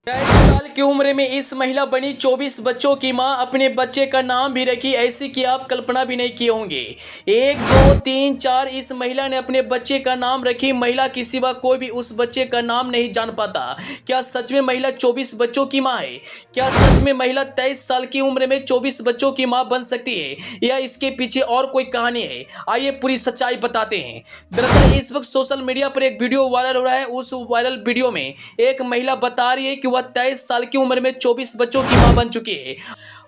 23 साल की उम्र में इस महिला बनी 24 बच्चों की मां। अपने बच्चे का नाम भी रखी ऐसी कि आप कल्पना भी नहीं किए होंगे। 1 2 3 4 इस महिला ने अपने बच्चे का नाम रखी। महिला के सिवा कोई भी उस बच्चे का नाम नहीं जान पाता। क्या सच में महिला 24 बच्चों की मां है? क्या सच में महिला 23 साल की उम्र में 24 बच्चों की मां बन सकती है, या इसके पीछे और कोई कहानी है? आइए पूरी सच्चाई बताते हैं। दरअसल इस वक्त सोशल मीडिया पर एक वीडियो वायरल हो रहा है। उस वायरल वीडियो में एक महिला बता रही है कि 23 साल की उम्र में 24 बच्चों की मां बन चुकी है,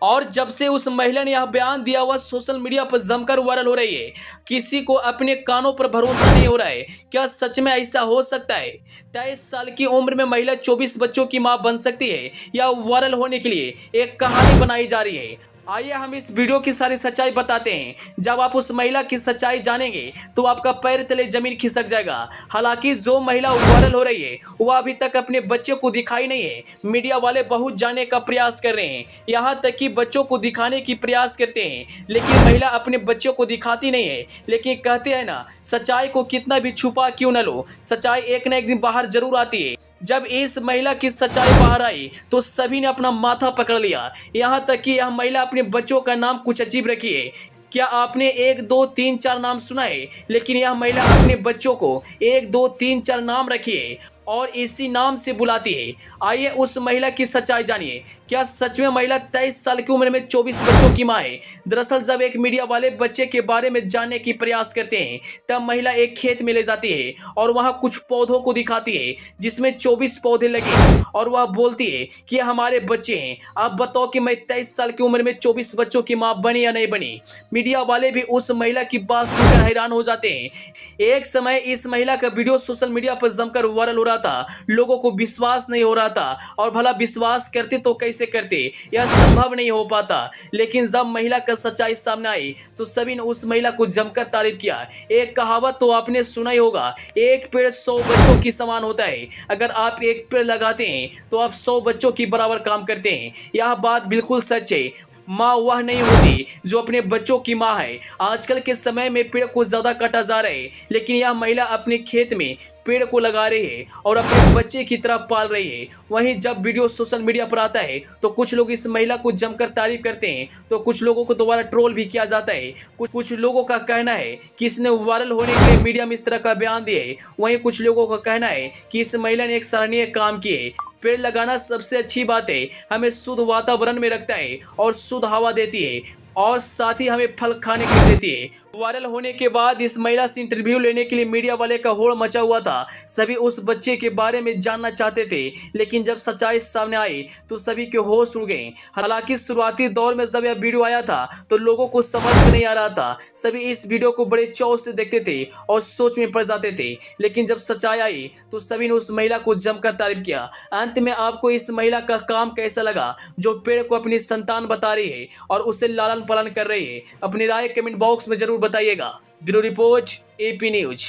और जब से उस महिला ने यह बयान दिया वह सोशल मीडिया पर जमकर वायरल हो रही है। किसी को अपने कानों पर भरोसा नहीं हो रहा है। क्या सच में ऐसा हो सकता है? 23 साल की उम्र में महिला 24 बच्चों की मां बन सकती है, या वायरल होने के लिए एक कहानी बनाई जा रही है? आइए हम इस वीडियो की सारी सच्चाई बताते हैं। जब आप उस महिला की सच्चाई जानेंगे तो आपका पैर तले जमीन खिसक जाएगा। हालांकि जो महिला वायरल हो रही है वह अभी तक अपने बच्चे को दिखाई नहीं है। मीडिया वाले बहुत जाने का प्रयास कर रहे हैं, यहाँ तक कि बच्चों को दिखाने की प्रयास करते हैं, लेकिन महिला अपने बच्चों को दिखाती नहीं है। लेकिन कहते हैं ना, सच्चाई को कितना भी छुपा क्यों न लो, सच्चाई एक न एक दिन बाहर जरूर आती है। जब इस महिला की सच्चाई बाहर आई तो सभी ने अपना माथा पकड़ लिया। यहाँ तक कि यह महिला अपने बच्चों का नाम कुछ अजीब रखी है। क्या आपने 1 2 3 4 नाम सुना है? लेकिन यह महिला अपने बच्चों को 1 2 3 4 नाम रखी है और इसी नाम से बुलाती है। आइए उस महिला की सच्चाई जानिए। क्या सच में महिला 23 साल की उम्र में 24 बच्चों की मां है? दरअसल जब एक मीडिया वाले बच्चे के बारे में जानने की प्रयास करते हैं तब महिला एक खेत में ले जाती है और वहां कुछ पौधों को दिखाती है जिसमें 24 पौधे लगे हैं, और वह बोलती है कि ये हमारे बच्चे हैं। आप बताओ कि मैं 23 साल की उम्र में 24 बच्चों की मां बनी या नहीं बनी? मीडिया वाले भी उस महिला की बात सुनकर हैरान हो जाते हैं। एक समय इस महिला का वीडियो सोशल मीडिया पर जमकर वायरल हो रहा था। लोगों को विश्वास नहीं हो रहा था, और भला विश्वास करते तो कैसे करते, यह संभव नहीं हो पाता। लेकिन जब महिला का सच्चाई सामने आई तो सभी ने उस महिला को जमकर तारीफ किया। एक कहावत तो आपने सुना ही होगा, एक पेड़ 100 बच्चों की समान होता है। अगर आप एक पेड़ लगाते हैं तो आप 100 बच्चों की बराबर काम करते हैं। यह बात बिल्कुल सच है। माँ वह नहीं होती जो अपने बच्चों की माँ है। आजकल के समय में पेड़ को ज्यादा काटा जा रहा है, लेकिन यह महिला अपने खेत में पेड़ को लगा रही है और अपने बच्चे की तरह पाल रही है। वहीं जब वीडियो सोशल मीडिया पर आता है तो कुछ लोग इस महिला को जमकर तारीफ करते हैं, तो कुछ लोगों को दोबारा ट्रोल भी किया जाता है। कुछ लोगों का कहना है कि इसने वायरल होने के लिए मीडिया में इस तरह का बयान दिया है। वहीं कुछ लोगों का कहना है कि इस महिला ने एक सराहनीय काम किया है। पेड़ लगाना सबसे अच्छी बात है, हमें शुद्ध वातावरण में रखता है और शुद्ध हवा देती है, और साथ ही हमें फल खाने के लिए देती है। वायरल होने के बाद इस महिला से इंटरव्यू लेने के लिए मीडिया वाले का होड़ मचा हुआ था। सभी उस बच्चे के बारे में जानना चाहते थे, लेकिन जब सच्चाई सामने आई तो सभी के होश उड़ गए। हालांकि शुरुआती दौर में जब यह वीडियो आया था तो लोगों को समझ में नहीं आ रहा था। सभी इस वीडियो को बड़े चाव से देखते थे और सोच में पड़ जाते थे। लेकिन जब सच्चाई आई तो सभी ने उस महिला को जमकर तारीफ किया। अंत में आपको इस महिला का काम कैसा लगा, जो पेड़ को अपनी संतान बता रही है और उसे लालन पालन कर रही है? अपनी राय कमेंट बॉक्स में जरूर बताइएगा। Bureau report, AP news.